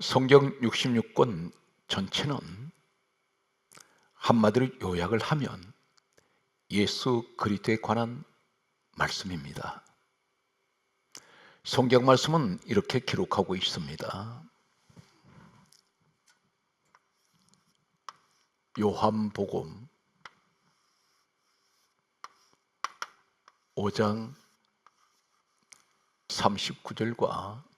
성경 66권 전체는 한마디로 요약을 하면 예수 그리스도에 관한 말씀입니다. 성경 말씀은 이렇게 기록하고 있습니다. 요한복음 5장 39절과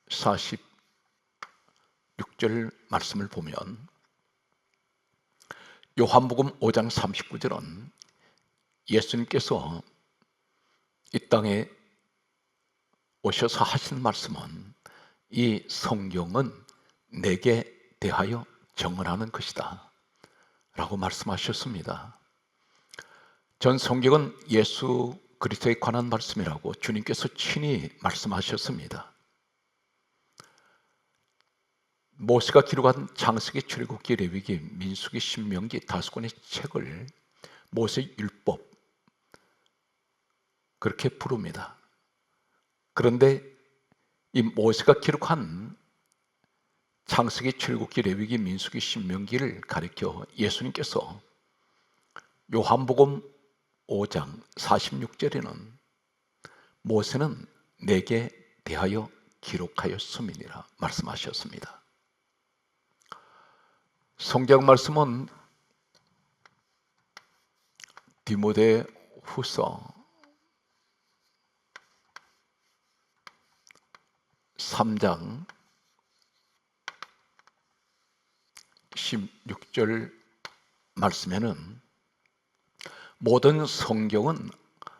46절 말씀을 보면, 요한복음 5장 39절은 예수님께서 이 땅에 오셔서 하신 말씀은 이 성경은 내게 대하여 정언하는 것이다 라고 말씀하셨습니다. 전 성경은 예수 그리스도에 관한 말씀이라고 주님께서 친히 말씀하셨습니다. 모세가 기록한 창세기, 출애굽기, 레위기, 민수기, 신명기 5권의 책을 모세 율법 그렇게 부릅니다. 그런데 이 모세가 기록한 창세기, 출애굽기, 레위기, 민수기, 신명기를 가리켜 예수님께서 요한복음 5장 46절에는 모세는 내게 대하여 기록하였음이니라 말씀하셨습니다. 성경 말씀은 디모데후서 3장 16절 말씀에는 모든 성경은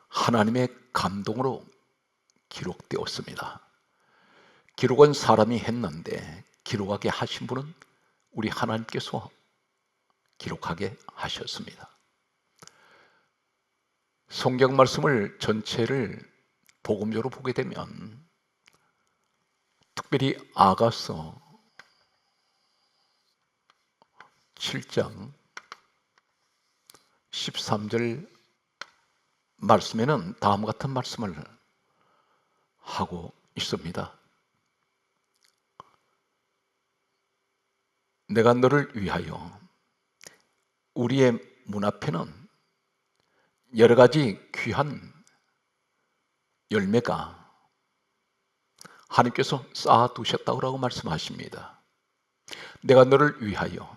하나님의 감동으로 기록되었습니다. 기록은 사람이 했는데 기록하게 하신 분은 우리 하나님께서 기록하게 하셨습니다. 성경 말씀을 전체를 복음적으로 보게 되면 특별히 아가서 7장 13절 말씀에는 다음과 같은 말씀을 하고 있습니다. 내가 너를 위하여 우리의 문 앞에는 여러 가지 귀한 열매가 하나님께서 쌓아두셨다고 말씀하십니다. 내가 너를 위하여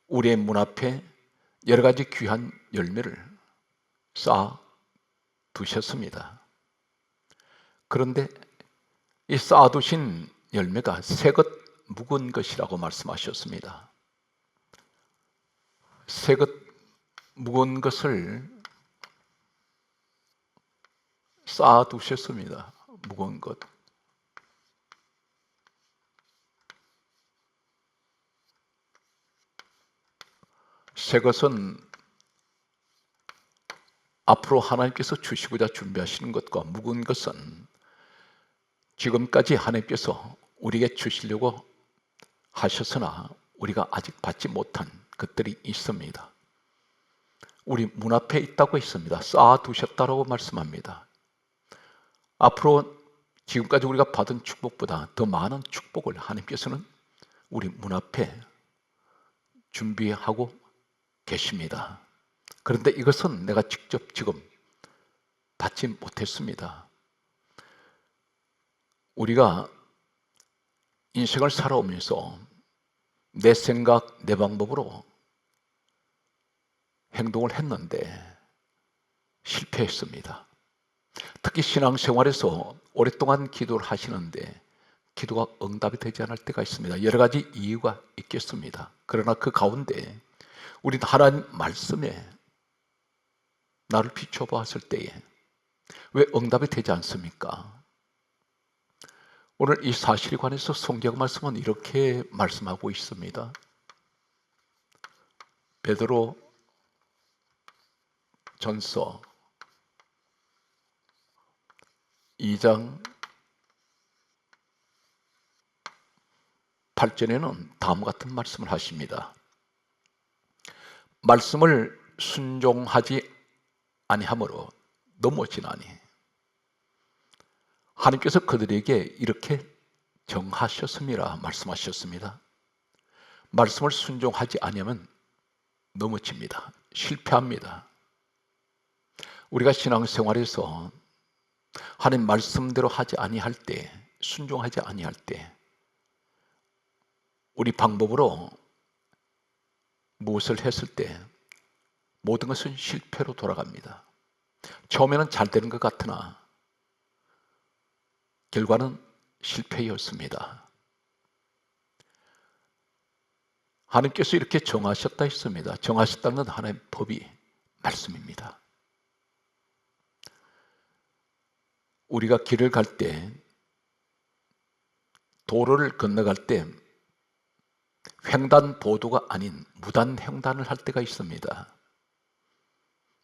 우리의 문 앞에 여러 가지 귀한 열매를 쌓아두셨습니다. 그런데 이 쌓아두신 열매가 새것 묵은 것이라고 말씀하셨습니다. 새것 묵은 것을 쌓아두셨습니다. 묵은 것. 새것은 앞으로 하나님께서 주시고자 준비하시는 것과, 묵은 것은 지금까지 하나님께서 우리에게 주시려고 하셨으나 우리가 아직 받지 못한 것들이 있습니다. 우리 문 앞에 있다고 했습니다. 쌓아두셨다고 말씀합니다. 앞으로 지금까지 우리가 받은 축복보다 더 많은 축복을 하나님께서는 우리 문 앞에 준비하고 계십니다. 그런데 이것은 내가 직접 지금 받지 못했습니다. 우리가 인생을 살아오면서 내 생각, 내 방법으로 행동을 했는데 실패했습니다. 특히 신앙생활에서 오랫동안 기도를 하시는데 기도가 응답이 되지 않을 때가 있습니다. 여러 가지 이유가 있겠습니다. 그러나 그 가운데 우리는 하나님 말씀에 나를 비춰보았을 때에 왜 응답이 되지 않습니까? 오늘 이 사실에 관해서 성경 말씀은 이렇게 말씀하고 있습니다. 베드로 전서 2장 8절에는 다음과 같은 말씀을 하십니다. 말씀을 순종하지 아니하므로 넘어지나니 하나님께서 그들에게 이렇게 정하셨음이라 말씀하셨습니다. 말씀을 순종하지 아니하면 넘어집니다. 실패합니다. 우리가 신앙생활에서 하나님 말씀대로 하지 아니할 때, 순종하지 아니할 때 우리 방법으로 무엇을 했을 때 모든 것은 실패로 돌아갑니다. 처음에는 잘 되는 것 같으나 결과는 실패였습니다. 하나님께서 이렇게 정하셨다 했습니다. 정하셨다는 건 하나님의 법이 말씀입니다. 우리가 길을 갈 때, 도로를 건너갈 때 횡단보도가 아닌 무단횡단을 할 때가 있습니다.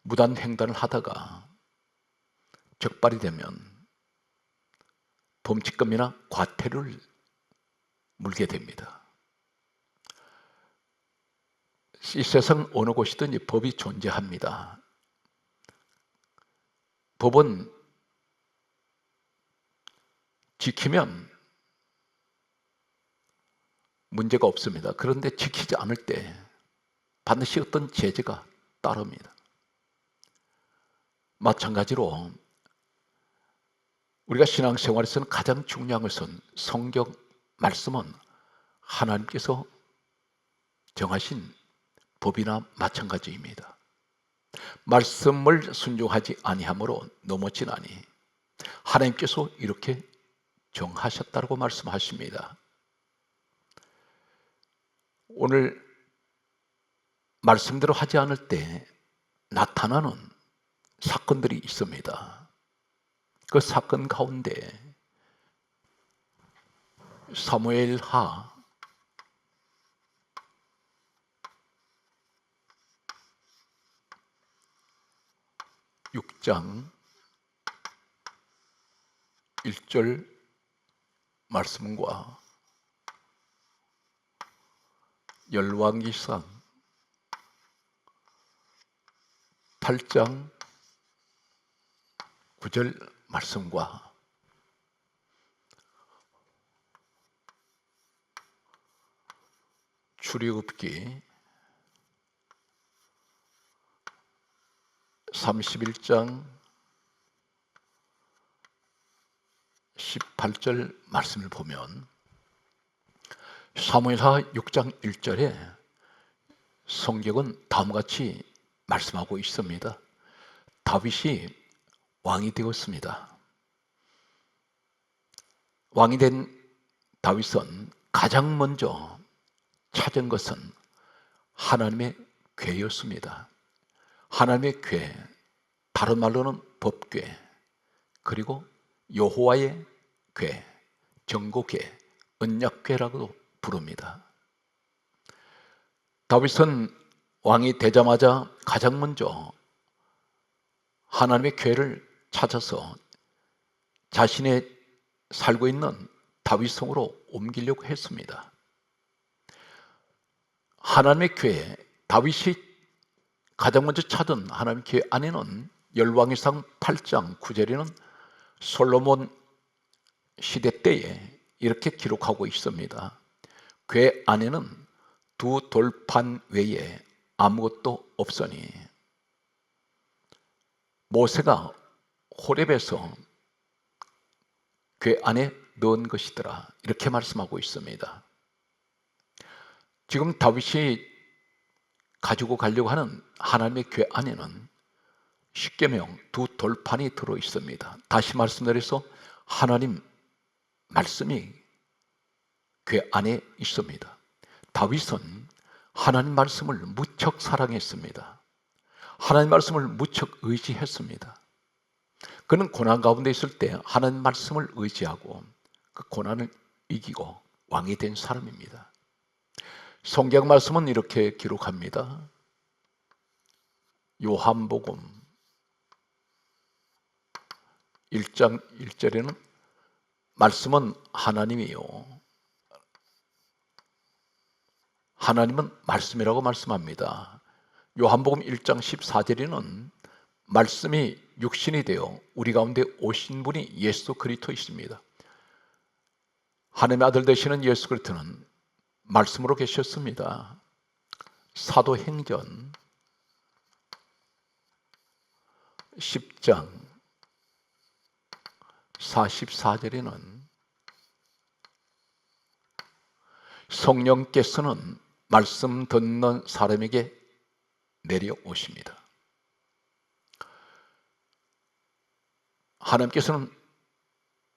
무단횡단을 하다가 적발이 되면 범칙금이나 과태료를 물게 됩니다. 이 세상 어느 곳이든지 법이 존재합니다. 법은 지키면 문제가 없습니다. 그런데 지키지 않을 때 반드시 어떤 제재가 따릅니다. 마찬가지로 우리가 신앙생활에서는 가장 중요한 것은 성경 말씀은 하나님께서 정하신 법이나 마찬가지입니다. 말씀을 순종하지 아니함으로 넘어지나니 하나님께서 이렇게 정하셨다고 말씀하십니다. 오늘 말씀대로 하지 않을 때 나타나는 사건들이 있습니다. 그 사건 가운데 사무엘하 6장 1절 말씀과 열왕기상 8장 9절 말씀과 출애굽기 31장 18절 말씀을 보면 사무엘하 6장 1절에 성경은 다음과 같이 말씀하고 있습니다. 다윗이 왕이 되었습니다. 왕이 된 다윗은 가장 먼저 찾은 것은 하나님의 궤였습니다. 하나님의 궤, 다른 말로는 법궤, 그리고 여호와의 궤, 정고궤, 언약궤라고도 부릅니다. 다윗은 왕이 되자마자 가장 먼저 하나님의 궤를 찾아서 자신의 살고 있는 다윗성으로 옮기려고 했습니다. 하나님의 궤, 다윗이 가장 먼저 찾은 하나님의 궤 안에는 열왕기상 8장 9절에는 솔로몬 시대 때에 이렇게 기록하고 있습니다. 궤 안에는 두 돌판 외에 아무것도 없으니 모세가 호렙에서 궤 안에 넣은 것이더라, 이렇게 말씀하고 있습니다. 지금 다윗이 가지고 가려고 하는 하나님의 궤 안에는 십계명 두 돌판이 들어 있습니다. 다시 말씀드려서 하나님 말씀이 궤 안에 있습니다. 다윗은 하나님 말씀을 무척 사랑했습니다. 하나님 말씀을 무척 의지했습니다. 그는 고난 가운데 있을 때 하나님 말씀을 의지하고 그 고난을 이기고 왕이 된 사람입니다. 성경 말씀은 이렇게 기록합니다. 요한복음 1장 1절에는 말씀은 하나님이요, 하나님은 말씀이라고 말씀합니다. 요한복음 1장 14절에는 말씀이 육신이 되어 우리 가운데 오신 분이 예수 그리스도이십니다. 하나님의 아들 되시는 예수 그리스도는 말씀으로 계셨습니다. 사도행전 10장 44절에는 성령께서는 말씀 듣는 사람에게 내려오십니다. 하나님께서는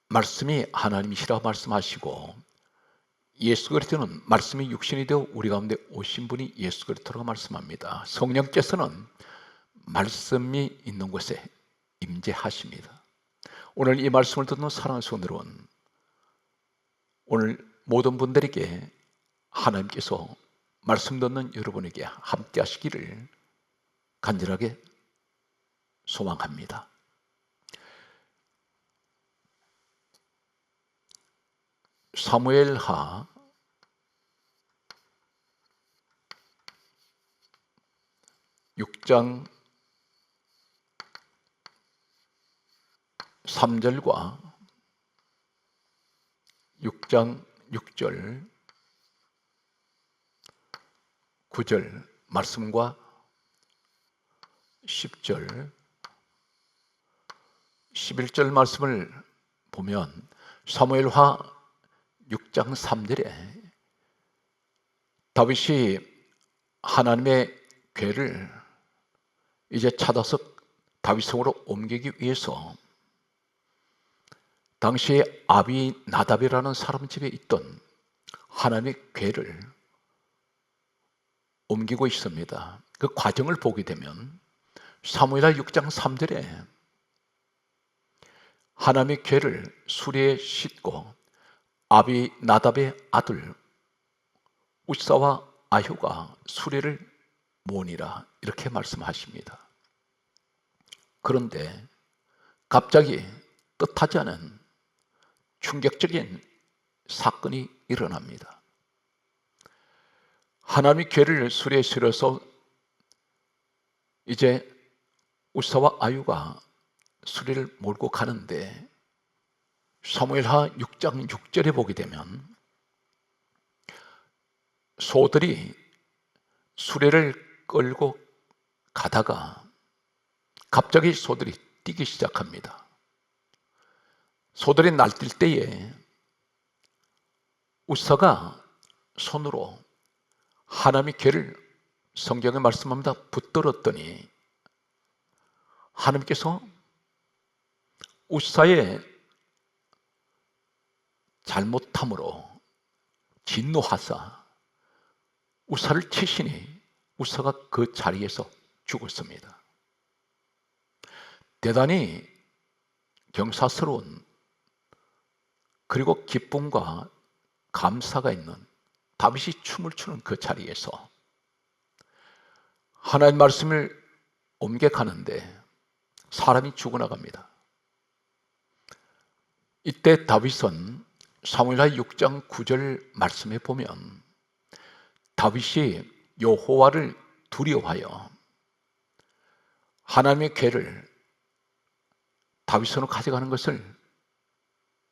말씀이 하나님이시라 말씀하시고 예수 그리스도는 말씀이 육신이 되어 우리 가운데 오신 분이 예수 그리스도라고 말씀합니다. 성령께서는 말씀이 있는 곳에 임재하십니다. 오늘 이 말씀을 듣는 사랑하는 성도 여러분, 오늘 모든 분들에게 하나님께서 말씀 듣는 여러분에게 함께 하시기를 간절하게 소망합니다. 사무엘하 6장 3절과 6장 6절 9절 말씀과 10절 11절 말씀을 보면 사무엘하 6장 3절에 다윗이 하나님의 궤를 이제 찾아서 다윗성으로 옮기기 위해서 당시에 아비나답이라는 사람 집에 있던 하나님의 궤를 옮기고 있습니다. 그 과정을 보게 되면 사무엘하 6장 3절에 하나님의 궤를 수레에 싣고 아비나답의 아들 웃사와 아효가 수레를 모으니라 이렇게 말씀하십니다. 그런데 갑자기 뜻하지 않은 충격적인 사건이 일어납니다. 하나님의 궤를 수레에 실어서 이제 웃사와 아유가 수레를 몰고 가는데 사무엘하 6장 6절에 보게 되면 소들이 수레를 끌고 가다가 갑자기 소들이 뛰기 시작합니다. 소들이 날뛸 때에 웃사가 손으로 하나님의 궤를 성경에 말씀합니다. 붙들었더니 하나님께서 웃사의 잘못함으로 진노하사 웃사를 치시니 웃사가 그 자리에서 죽었습니다. 대단히 경사스러운 그리고 기쁨과 감사가 있는 다윗이 춤을 추는 그 자리에서 하나님 말씀을 옮겨가는데 사람이 죽어나갑니다. 이때 다윗은 사무엘하 6장 9절 말씀에 보면 다윗이 여호와를 두려워하여 하나님의 궤를 다윗으로 가져가는 것을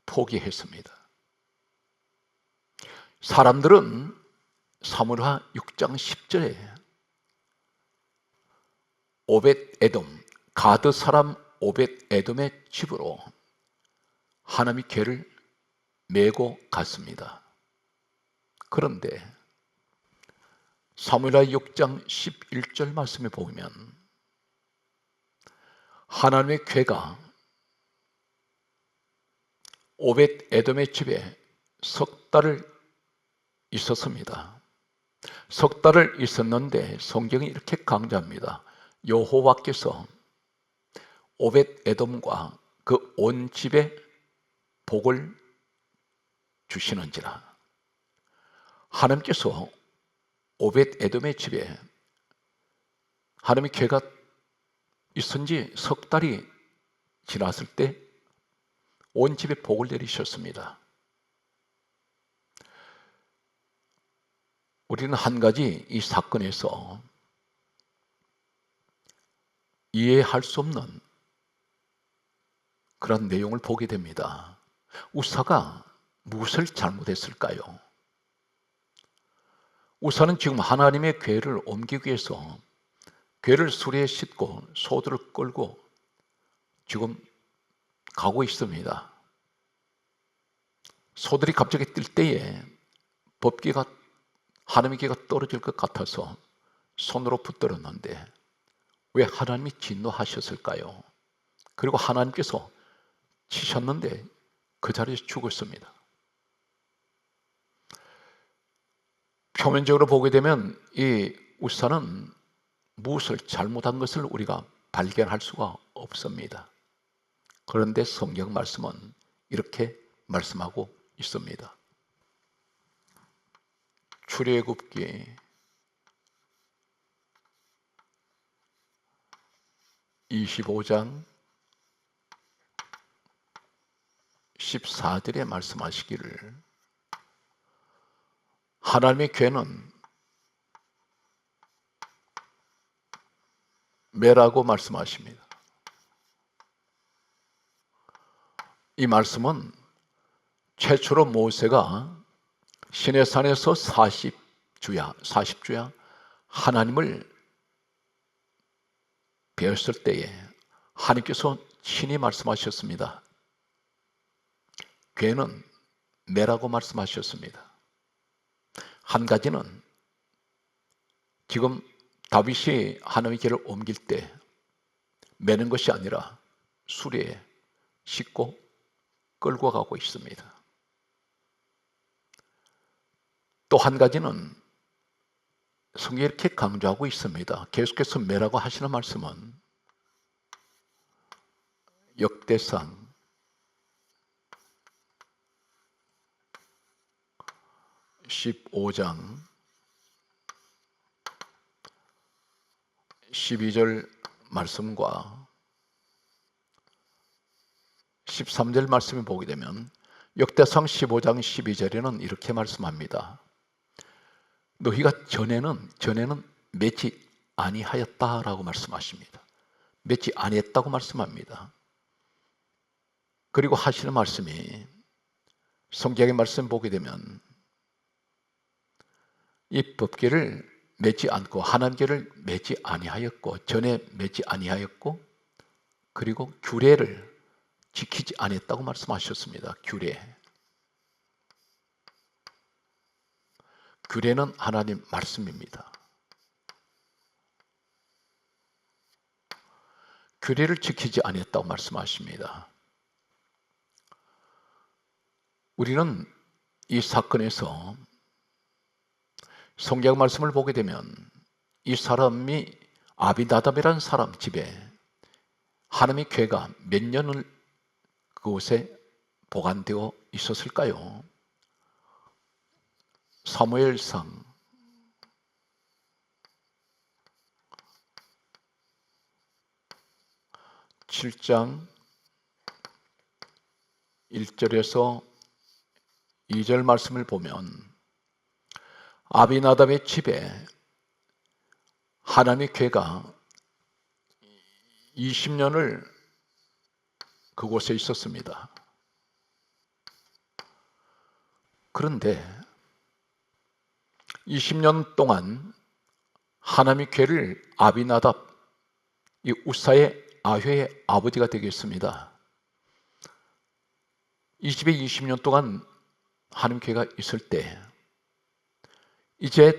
포기했습니다. 사람들은 사무엘하 6장 10절에 오벳에돔 가드 사람 오벳에돔의 집으로 하나님의 궤를 메고 갔습니다. 그런데 사무엘하 6장 11절 말씀에 보면 하나님의 궤가 오벳에돔의 집에 석 달을 있었습니다. 석 달을 있었는데 성경이 이렇게 강조합니다. 여호와께서 오벳에돔과 그 온 집에 복을 주시는지라. 하나님께서 오벳에돔의 집에 하나님의 궤가 있은 지 석 달이 지났을 때 온 집에 복을 내리셨습니다. 우리는 한 가지 이 사건에서 이해할 수 없는 그런 내용을 보게 됩니다. 우사가 무엇을 잘못했을까요? 우사는 지금 하나님의 궤를 옮기기 위해서 궤를 수레에 싣고 소들을 끌고 지금 가고 있습니다. 소들이 갑자기 뛸 때에 법궤가 하나님의 궤가 떨어질 것 같아서 손으로 붙들었는데 왜 하나님이 진노하셨을까요? 그리고 하나님께서 치셨는데 그 자리에서 죽었습니다. 표면적으로 보게 되면 이 우사는 무엇을 잘못한 것을 우리가 발견할 수가 없습니다. 그런데 성경 말씀은 이렇게 말씀하고 있습니다. 출애굽기 25장 14절에 말씀하시기를 하나님의 궤는 매라고 말씀하십니다. 이 말씀은 최초로 모세가 시내산에서 40주야 하나님을 배웠을 때에 하나님께서 친히 말씀하셨습니다. 궤는 매라고 말씀하셨습니다. 한 가지는 지금 다윗이 하나님의 궤를 옮길 때 매는 것이 아니라 수레에 싣고 끌고 가고 있습니다. 또 한 가지는 성경에 이렇게 강조하고 있습니다. 계속해서 매라고 하시는 말씀은 역대상 15장 12절 말씀과 13절 말씀을 보게 되면 역대상 15장 12절에는 이렇게 말씀합니다. 너희가 전에는 맺지 아니하였다라고 말씀하십니다. 맺지 아니했다고 말씀합니다. 그리고 하시는 말씀이 성경의 말씀 보게 되면 이 법궤를 맺지 않고 하나님께를 맺지 아니하였고 전에 맺지 아니하였고 그리고 규례를 지키지 아니했다고 말씀하셨습니다. 규례는 하나님 말씀입니다. 규례를 지키지 아니했다고 말씀하십니다. 우리는 이 사건에서 성경 말씀을 보게 되면 이 사람이 아비나답이라는 사람 집에 하나님의 궤가 몇 년을 그곳에 보관되어 있었을까요? 사무엘상 7장 1절에서 2절 말씀을 보면 아비나답의 집에 하나님의 궤가 20년을 그곳에 있었습니다. 그런데 20년 동안 하나님의 궤를 아비나답, 이 우사의 아회의 아버지가 되겠습니다. 이 집에 20년 동안 하나님 궤가 있을 때 이제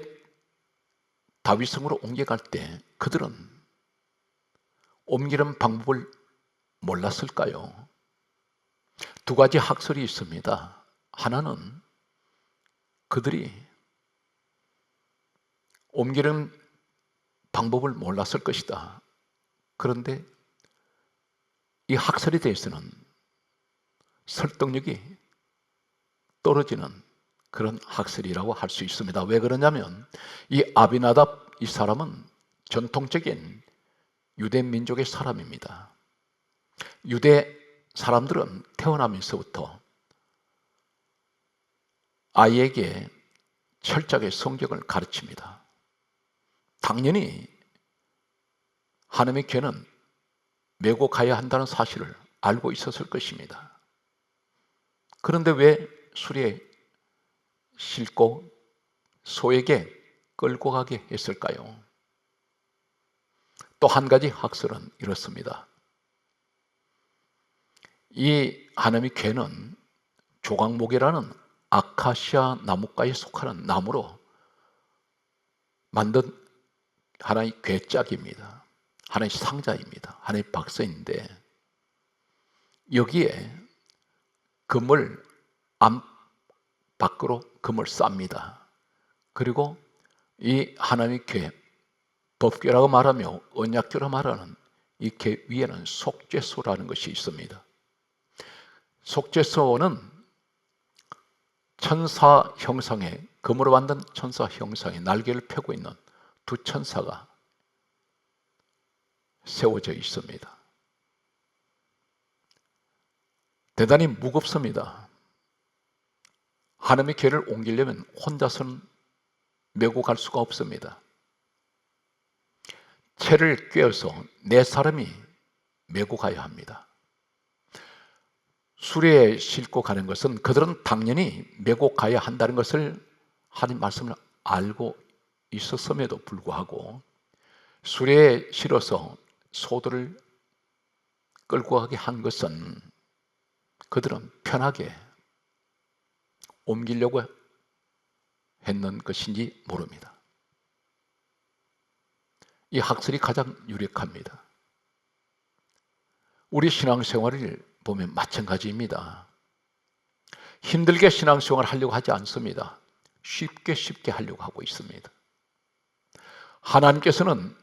다윗성으로 옮겨갈 때 그들은 옮기는 방법을 몰랐을까요? 두 가지 학설이 있습니다. 하나는 그들이 옮기는 방법을 몰랐을 것이다. 그런데 이 학설에 대해서는 설득력이 떨어지는 그런 학설이라고 할 수 있습니다. 왜 그러냐면 이 아비나답 이 사람은 전통적인 유대 민족의 사람입니다. 유대 사람들은 태어나면서부터 아이에게 철저하게 성경을 가르칩니다. 당연히 하나님의 궤는 메고 가야 한다는 사실을 알고 있었을 것입니다. 그런데 왜 수레에 싣고 소에게 끌고 가게 했을까요? 또 한 가지 학설은 이렇습니다. 이 하나님의 궤는 조각목이라는 아카시아 나무과에 속하는 나무로 만든 하나의 궤짝입니다. 하나의 상자입니다. 하나의 박스인데 여기에 금을 안 밖으로 금을 쌉니다. 그리고 이 하나님의 궤, 법궤라고 말하며 언약궤로 말하는 이 궤 위에는 속죄소라는 것이 있습니다. 속죄소는 천사 형상의, 금으로 만든 천사 형상의 날개를 펴고 있는 두 천사가 세워져 있습니다. 대단히 무겁습니다. 하나님의 궤를 옮기려면 혼자서는 메고 갈 수가 없습니다. 채를 꿰어서 네 사람이 메고 가야 합니다. 수레에 싣고 가는 것은 그들은 당연히 메고 가야 한다는 것을 하나님 말씀을 알고 있었음에도 불구하고 수레에 실어서 소들을 끌고 가게 한 것은 그들은 편하게 옮기려고 했는 것인지 모릅니다. 이 학설이 가장 유력합니다. 우리 신앙생활을 보면 마찬가지입니다. 힘들게 신앙생활을 하려고 하지 않습니다. 쉽게 하려고 하고 있습니다. 하나님께서는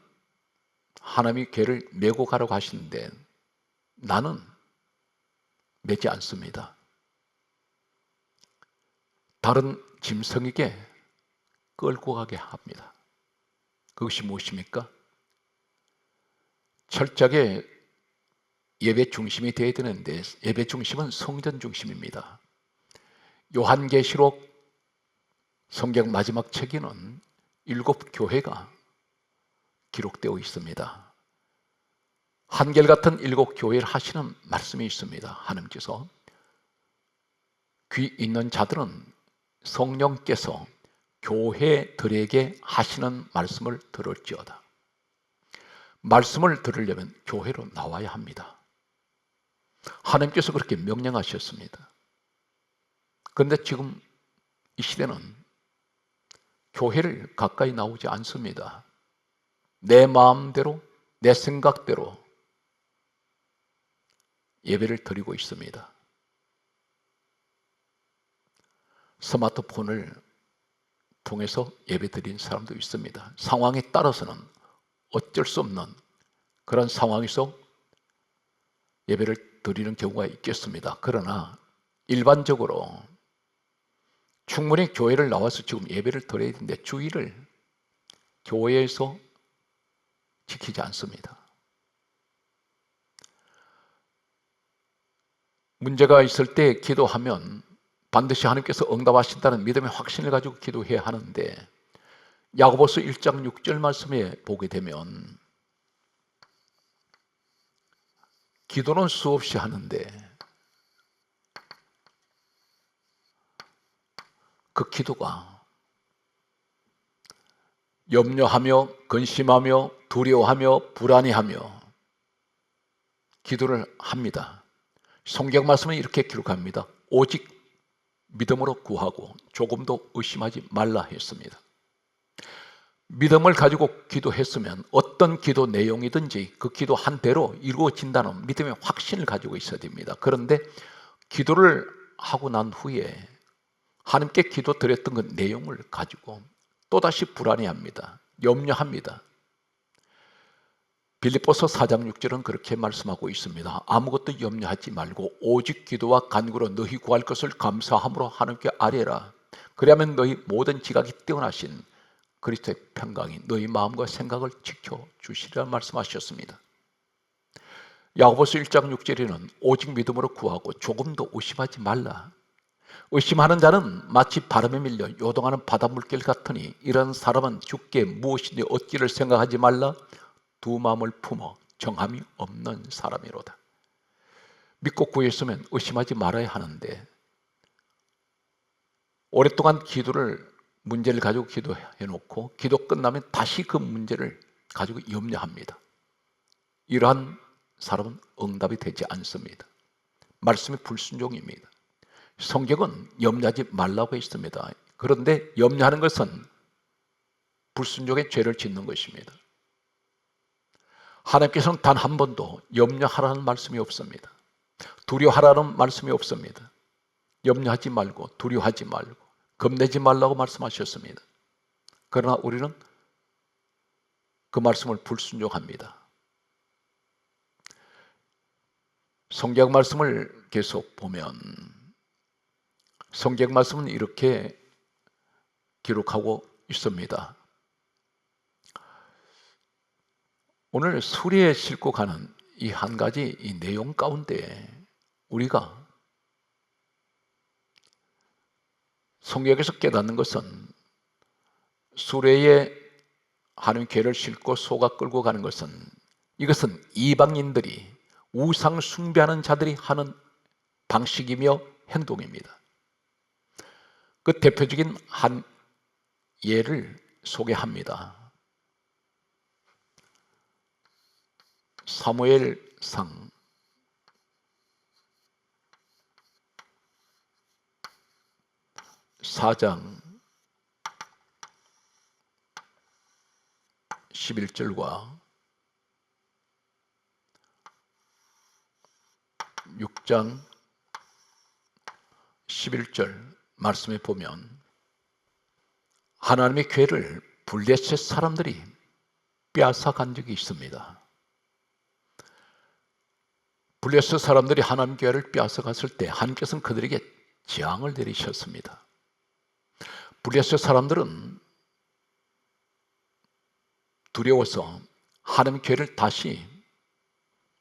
하나님의 궤를 메고 가라고 하시는데 나는 메지 않습니다. 다른 짐승에게 끌고 가게 합니다. 그것이 무엇입니까? 철저하게 예배 중심이 되어야 되는데 예배 중심은 성전 중심입니다. 요한계시록 성경 마지막 책에는 7 교회가 기록되어 있습니다. 한결같은 7 교회를 하시는 말씀이 있습니다. 하나님께서 귀 있는 자들은 성령께서 교회들에게 하시는 말씀을 들을지어다. 말씀을 들으려면 교회로 나와야 합니다. 하나님께서 그렇게 명령하셨습니다. 그런데 지금 이 시대는 교회를 가까이 나오지 않습니다. 내 마음대로, 내 생각대로 예배를 드리고 있습니다. 스마트폰을 통해서 예배 드리는 사람도 있습니다. 상황에 따라서는 어쩔 수 없는 그런 상황에서 예배를 드리는 경우가 있겠습니다. 그러나 일반적으로 충분히 교회를 나와서 지금 예배를 드려야 되는데 주의를 교회에서 지키지 않습니다. 문제가 있을 때 기도하면 반드시 하나님께서 응답하신다는 믿음의 확신을 가지고 기도해야 하는데 야고보서 1장 6절 말씀에 보게 되면 기도는 수없이 하는데 그 기도가 염려하며 근심하며 두려워하며 불안해하며 기도를 합니다. 성경 말씀은 이렇게 기록합니다. 오직 믿음으로 구하고 조금도 의심하지 말라 했습니다. 믿음을 가지고 기도했으면 어떤 기도 내용이든지 그 기도 한 대로 이루어진다는 믿음의 확신을 가지고 있어야 됩니다. 그런데 기도를 하고 난 후에 하나님께 기도 드렸던 그 내용을 가지고 또다시 불안해합니다. 염려합니다. 빌립보서 4장 6절은 그렇게 말씀하고 있습니다. 아무것도 염려하지 말고 오직 기도와 간구로 너희 구할 것을 감사함으로 하나님께 아뢰라. 그리하면 너희 모든 지각이 뛰어나신 그리스도의 평강이 너희 마음과 생각을 지켜주시리라 말씀하셨습니다. 야고보서 1장 6절에는 오직 믿음으로 구하고 조금도 의심하지 말라. 의심하는 자는 마치 바람에 밀려 요동하는 바닷물길 같으니 이런 사람은 주께 무엇이든지 얻기를 생각하지 말라. 두 마음을 품어 정함이 없는 사람이로다. 믿고 구했으면 의심하지 말아야 하는데 오랫동안 문제를 가지고 기도해 놓고 기도 끝나면 다시 그 문제를 가지고 염려합니다. 이러한 사람은 응답이 되지 않습니다. 말씀이 불순종입니다. 성경은 염려하지 말라고 했습니다. 그런데 염려하는 것은 불순종의 죄를 짓는 것입니다. 하나님께서는 단 한 번도 염려하라는 말씀이 없습니다. 두려워하라는 말씀이 없습니다. 염려하지 말고 두려워하지 말고 겁내지 말라고 말씀하셨습니다. 그러나 우리는 그 말씀을 불순종합니다. 성경 말씀을 계속 보면 성경 말씀은 이렇게 기록하고 있습니다. 오늘 수리에 싣고 가는 이 한 가지 이 내용 가운데 우리가 성경에서 깨닫는 것은 수레에 하나님 괴를 싣고 소가 끌고 가는 것은 이것은 이방인들이 우상 숭배하는 자들이 하는 방식이며 행동입니다. 그 대표적인 한 예를 소개합니다. 사무엘상 4장 11절과 6장 11절 말씀에 보면 하나님의 궤를 블레셋 사람들이 빼앗아간 적이 있습니다. 블레셋 사람들이 하나님 궤를 빼앗아갔을 때 하나님께서는 그들에게 재앙을 내리셨습니다. 블레셋 사람들은 두려워서 하나님 궤를 다시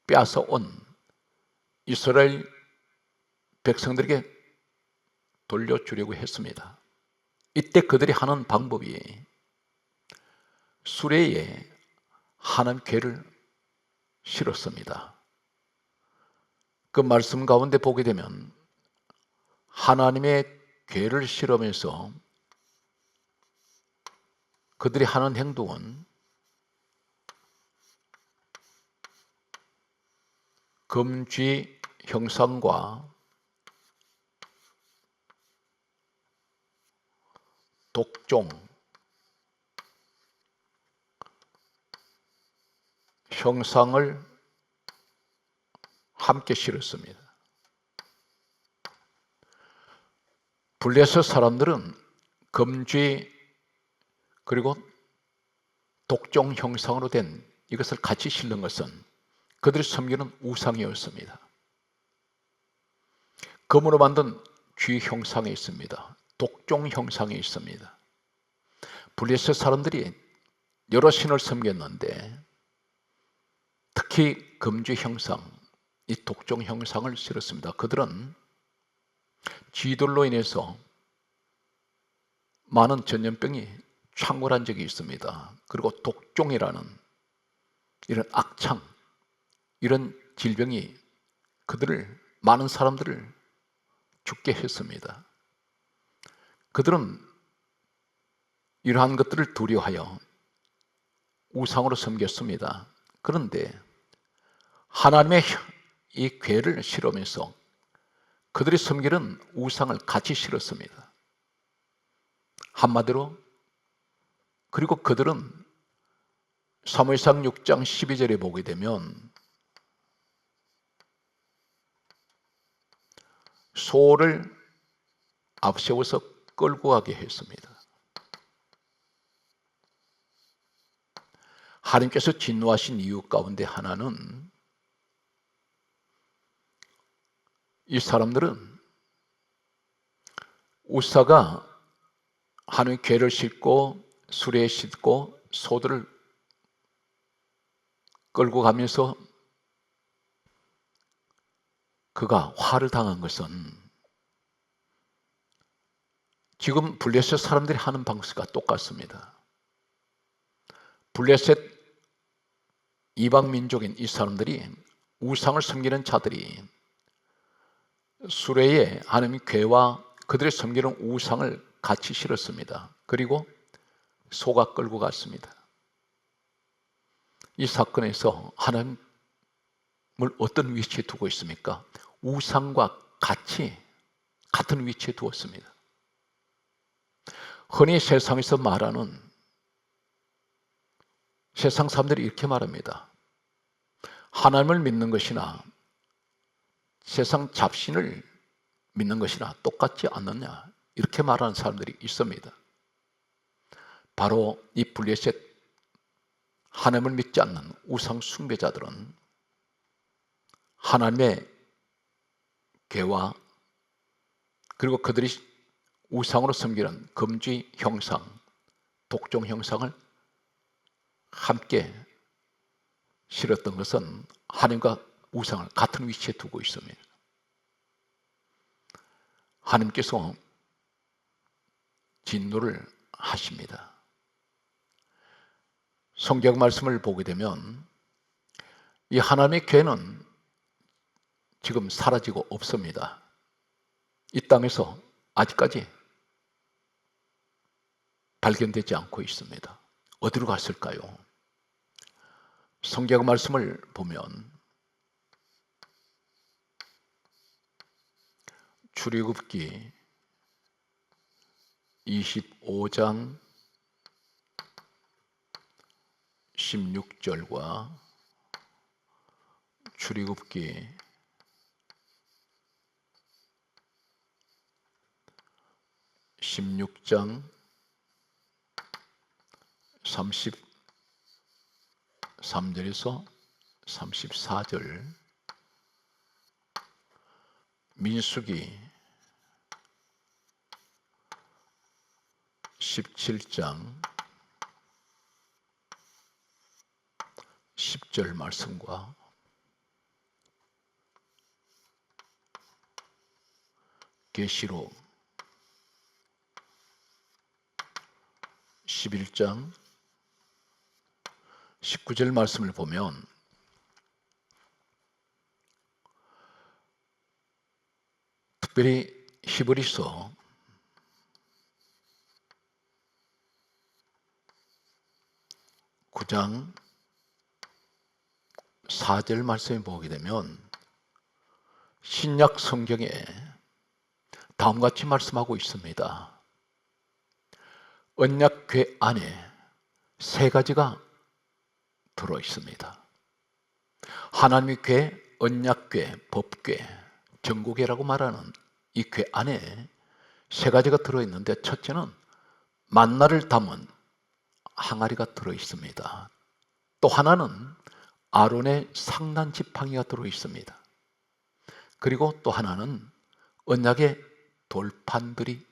빼앗아 온 이스라엘 백성들에게 돌려주려고 했습니다. 이때 그들이 하는 방법이 수레에 하나님 궤를 실었습니다. 그 말씀 가운데 보게 되면 하나님의 궤를 실으면서 그들이 하는 행동은 금쥐 형상과 독종 형상을 함께 실었습니다. 블레셋 사람들은 금쥐 그리고 독종 형상으로 된 이것을 같이 실는 것은 그들이 섬기는 우상이었습니다. 금으로 만든 쥐 형상이 있습니다. 독종 형상이 있습니다. 블레셋 사람들이 여러 신을 섬겼는데 특히 금쥐 형상, 이 독종 형상을 실었습니다. 그들은 쥐들로 인해서 많은 전염병이 창궐한 적이 있습니다. 그리고 독종이라는 이런 악창, 이런 질병이 많은 사람들을 죽게 했습니다. 그들은 이러한 것들을 두려워하여 우상으로 섬겼습니다. 그런데 하나님의 이 궤를 실으면서 그들이 섬기는 우상을 같이 실었습니다. 한마디로 그리고 그들은 사무엘상 6장 12절에 보게 되면 소를 앞세워서 끌고 가게 했습니다. 하나님께서 진노하신 이유 가운데 하나는 이 사람들은 우사가 하나님의 궤를 싣고 수레에 싣고 소들을 끌고 가면서 그가 화를 당한 것은 지금 블레셋 사람들이 하는 방식과 똑같습니다. 블레셋 이방 민족인 이 사람들이 우상을 섬기는 자들이 수레에 하나님이 괴와 그들의 섬기는 우상을 같이 실었습니다. 그리고 소가 끌고 갔습니다. 이 사건에서 하나님을 어떤 위치에 두고 있습니까? 우상과 같은 위치에 두었습니다. 흔히 세상에서 말하는, 세상 사람들이 이렇게 말합니다. 하나님을 믿는 것이나 세상 잡신을 믿는 것이나 똑같지 않느냐, 이렇게 말하는 사람들이 있습니다. 바로 이 블레셋, 하나님을 믿지 않는 우상 숭배자들은 하나님의 괴와 그리고 그들이 우상으로 섬기는 금쥐 형상, 독종 형상을 함께 실었던 것은 하나님과 우상을 같은 위치에 두고 있습니다. 하나님께서 진노를 하십니다. 성경 말씀을 보게 되면 이 하나님의 괴는 지금 사라지고 없습니다. 이 땅에서 아직까지 발견되지 않고 있습니다. 어디로 갔을까요? 성경 말씀을 보면 출애굽기 25장 16절과 출애굽기 16장 33절에서 34절, 민수기 17장 10절 말씀과 계시록 11장 19절 말씀을 보면 특별히 히브리서 9장 4절 말씀을 보게 되면 신약 성경에 다음과 같이 말씀하고 있습니다. 언약궤 안에 세 가지가 들어 있습니다. 하나님의 궤, 언약궤, 법궤, 정구궤라고 말하는 이 궤 안에 세 가지가 들어 있는데, 첫째는 만나를 담은 항아리가 들어 있습니다. 또 하나는 아론의 상난 지팡이가 들어 있습니다. 그리고 또 하나는 언약의 돌판들이,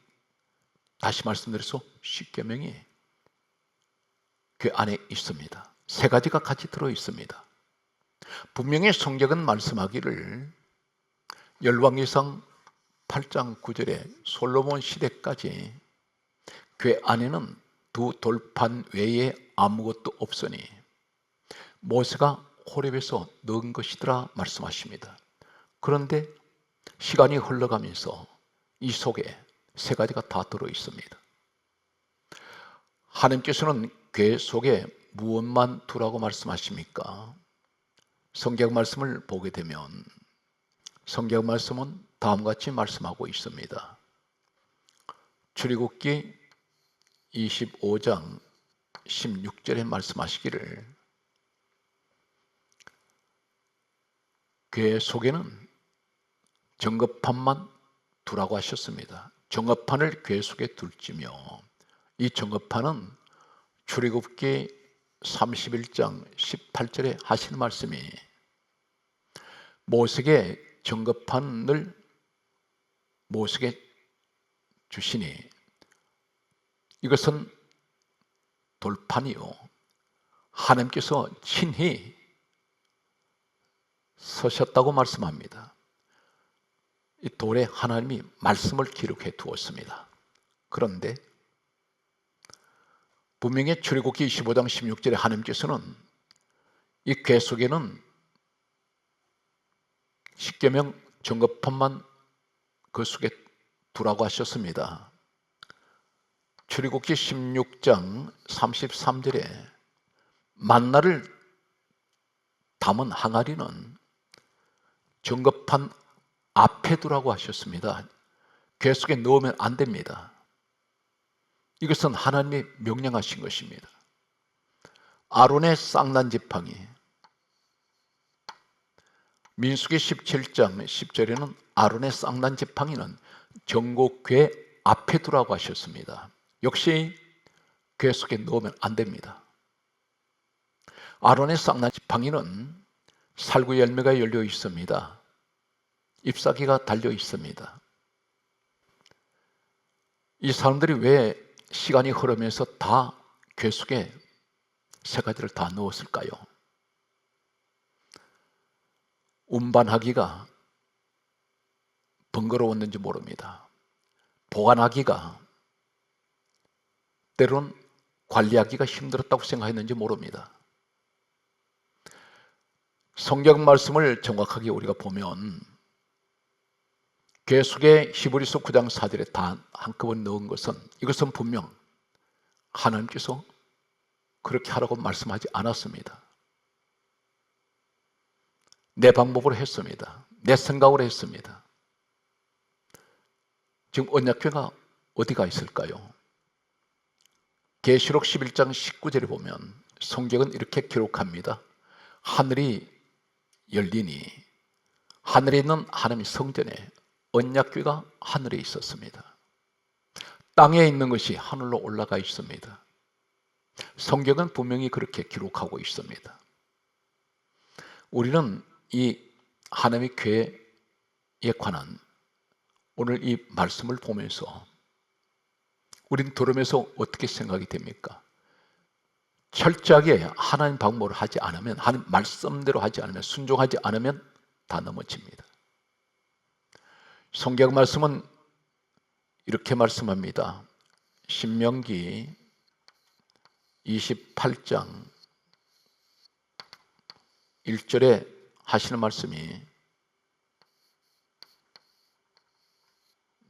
다시 말씀드려서 십계명이 그 안에 있습니다. 세 가지가 같이 들어 있습니다. 분명히 성경은 말씀하기를 열왕기상 8장 9절에 솔로몬 시대까지 그 안에는 두 돌판 외에 아무것도 없으니 모세가 호렙에서 넣은 것이더라 말씀하십니다. 그런데 시간이 흘러가면서 이 속에 세 가지가 다 들어 있습니다. 하나님께서는 궤 속에 무엇만 두라고 말씀하십니까? 성경 말씀을 보게 되면 성경 말씀은 다음과 같이 말씀하고 있습니다. 출애굽기 25장 16절에 말씀하시기를 궤 속에는 정금판만 두라고 하셨습니다. 정금판을 궤 속에 둘지며, 이 정금판은 출애굽기 31장 18절에 하시는 말씀이 모세에게 정금판을 모세에게 주시니 이것은 돌판이요 하나님께서 친히 서셨다고 말씀합니다. 이 돌에 하나님이 말씀을 기록해 두었습니다. 그런데 분명히 출애굽기 25장 16절에 하나님께서는 이 궤 속에는 십계명 정금판만 그 속에 두라고 하셨습니다. 출애굽기 16장 33절에 만나를 담은 항아리는 정급한 앞에 두라고 하셨습니다. 궤 속에 넣으면 안 됩니다. 이것은 하나님이 명령하신 것입니다. 아론의 쌍난 지팡이, 민수기 17장 10절에는 아론의 쌍난 지팡이는 정곡궤 앞에 두라고 하셨습니다. 역시 궤 속에 넣으면 안 됩니다. 아론의 쌍난 지팡이는 살구 열매가 열려 있습니다. 잎사귀가 달려 있습니다. 이 사람들이 왜 시간이 흐르면서 다 궤 속에 세 가지를 다 넣었을까요? 운반하기가 번거로웠는지 모릅니다. 보관하기가 때론 관리하기가 힘들었다고 생각했는지 모릅니다. 성경 말씀을 정확하게 우리가 보면 궤 속에 히브리서 9장 4절에 다 한꺼번에 넣은 것은 이것은 분명 하나님께서 그렇게 하라고 말씀하지 않았습니다. 내 방법으로 했습니다. 내 생각으로 했습니다. 지금 언약궤가 어디가 있을까요? 계시록 11장 19절에 보면 성경은 이렇게 기록합니다. 하늘이 열리니 하늘에 있는 하나님의 성전에 언약궤가 하늘에 있었습니다. 땅에 있는 것이 하늘로 올라가 있습니다. 성경은 분명히 그렇게 기록하고 있습니다. 우리는 이 하나님의 궤에 관한 오늘 이 말씀을 보면서 우린 들으면서 어떻게 생각이 됩니까? 철저하게 하나님 방법을 하지 않으면, 하나님 말씀대로 하지 않으면, 순종하지 않으면 다 넘어집니다. 성경 말씀은 이렇게 말씀합니다. 신명기 28장 1절에 하시는 말씀이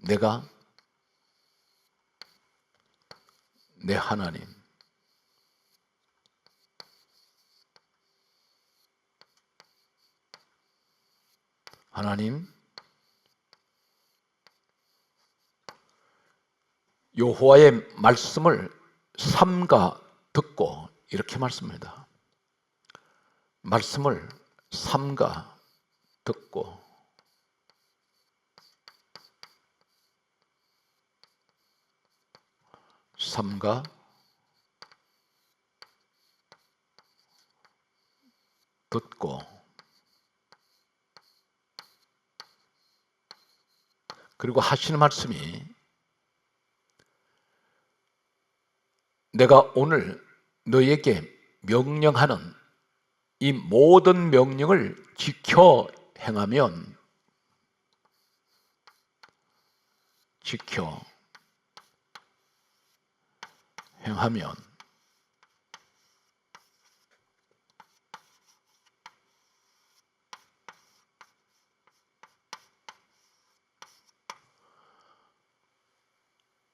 내가 내 하나님 여호와의 말씀을 삼가 듣고 이렇게 말씀합니다. 말씀을 삼가 듣고 삼가 듣고 그리고 하시는 말씀이 내가 오늘 너에게 명령하는 이 모든 명령을 지켜 행하면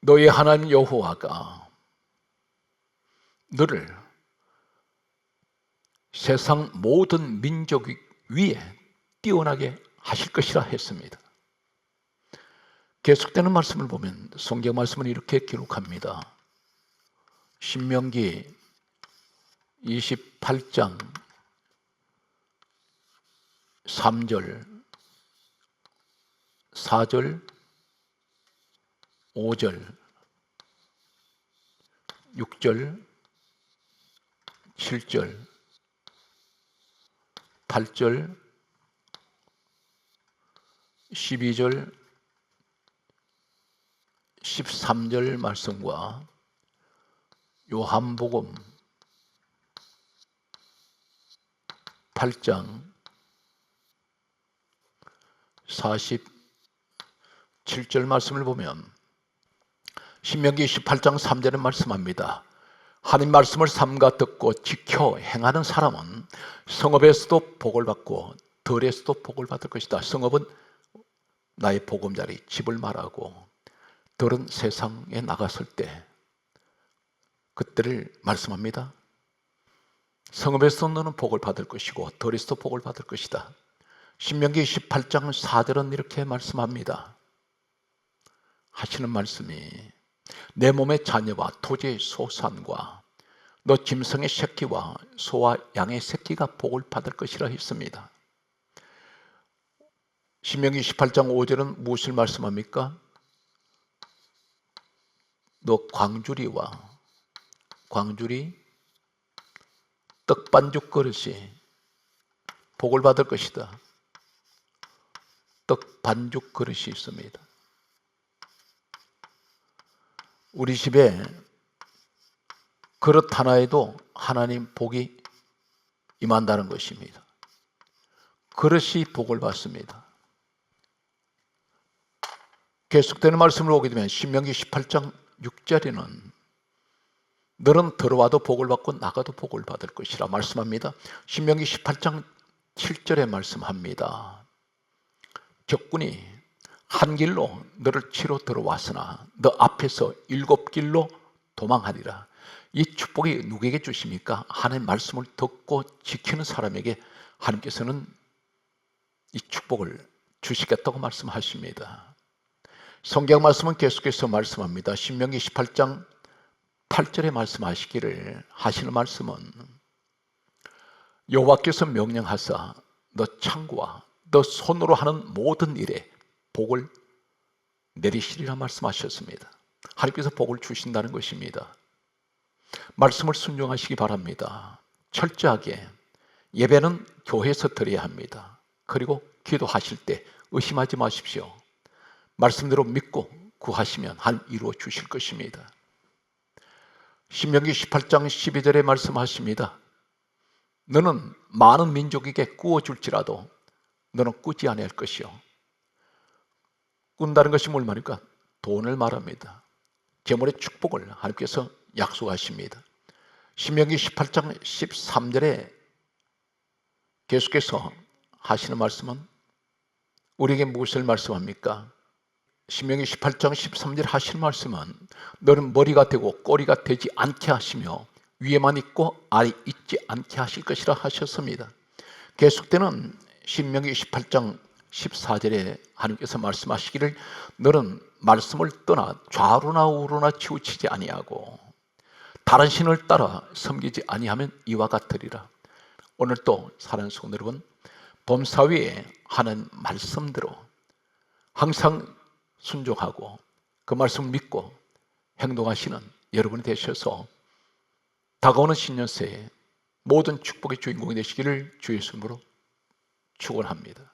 너의 하나님 여호와가 너를 세상 모든 민족 위에 뛰어나게 하실 것이라 했습니다. 계속되는 말씀을 보면 성경 말씀은 이렇게 기록합니다. 신명기 28장 3절, 4절, 5절, 6절, 7절, 8절, 12절, 13절 말씀과 요한복음 8장 47절 말씀을 보면 신명기 28장 3절에 말씀합니다. 하나님 말씀을 삼가 듣고 지켜 행하는 사람은 성읍에서도 복을 받고 들에서도 복을 받을 것이다. 성읍은 나의 보금자리 집을 말하고 들은 세상에 나갔을 때 그때를 말씀합니다. 성읍에서 너는 복을 받을 것이고 들에서도 복을 받을 것이다. 신명기 28장 4절은 이렇게 말씀합니다. 하시는 말씀이 내 몸의 자녀와 토지의 소산과 너 짐승의 새끼와 소와 양의 새끼가 복을 받을 것이라 했습니다. 신명기 28장 5절은 무엇을 말씀합니까? 너 광주리 떡반죽 그릇이 복을 받을 것이다. 떡반죽 그릇이 있습니다. 우리 집에 그릇 하나에도 하나님 복이 임한다는 것입니다. 그릇이 복을 받습니다. 계속되는 말씀을 보게 되면 신명기 18장 6절에는 너는 들어와도 복을 받고 나가도 복을 받을 것이라 말씀합니다. 신명기 18장 7절에 말씀합니다. 적군이 한 길로 너를 치러 들어왔으나 너 앞에서 7길로 도망하리라. 이 축복이 누구에게 주십니까? 하나님의 말씀을 듣고 지키는 사람에게 하나님께서는 이 축복을 주시겠다고 말씀하십니다. 성경 말씀은 계속해서 말씀합니다. 신명기 18장 8절에 말씀하시기를 하시는 말씀은 여호와께서 명령하사 너 창고와 너 손으로 하는 모든 일에 복을 내리시리라 말씀하셨습니다. 하나님께서 복을 주신다는 것입니다. 말씀을 순종하시기 바랍니다. 철저하게 예배는 교회에서 드려야 합니다. 그리고 기도하실 때 의심하지 마십시오. 말씀대로 믿고 구하시면 하나님 이루어 주실 것입니다. 신명기 18장 12절에 말씀하십니다. 너는 많은 민족에게 구워줄지라도 너는 꾸지 아니할 것이요. 꾼다는 것이 뭘 말입니까? 돈을 말합니다. 재물의 축복을 하나님께서 약속하십니다. 신명기 18장 13절에 계속해서 하시는 말씀은 우리에게 무엇을 말씀합니까? 신명기 18장 13절 하시는 말씀은 너는 머리가 되고 꼬리가 되지 않게 하시며 위에만 있고 아래 있지 않게 하실 것이라 하셨습니다. 계속되는 신명기 18장 14절에 하나님께서 말씀하시기를 너는 말씀을 떠나 좌로나 우로나 치우치지 아니하고 다른 신을 따라 섬기지 아니하면 이와 같으리라. 오늘 또 사랑하는 성도 여러분, 범사위에 하는 말씀대로 항상 순종하고 그 말씀을 믿고 행동하시는 여러분이 되셔서 다가오는 신년 새해 모든 축복의 주인공이 되시기를 주의 이름으로 축원합니다.